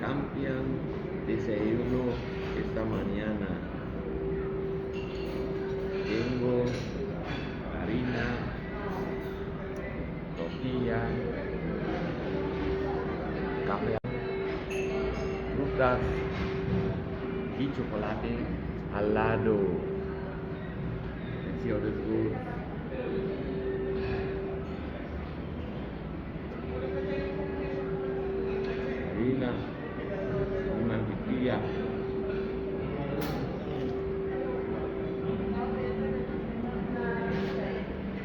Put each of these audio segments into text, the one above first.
cambian desayuno esta mañana. Tengo harina, tortilla, café, frutas y chocolate al lado. Let's see how this goes. Harina, una tortilla.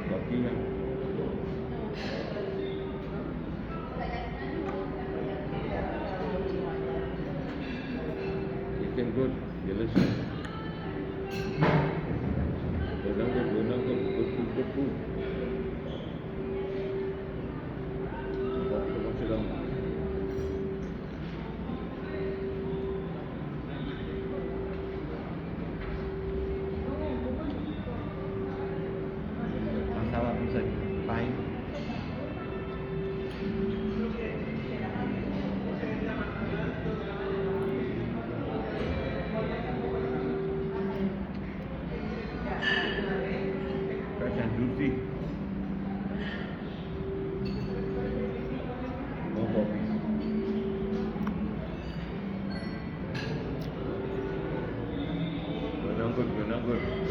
Tortilla. It's good, delicious. Good food. Masalah bisa dipain. Fresh and juicy. No coffee. Good, good.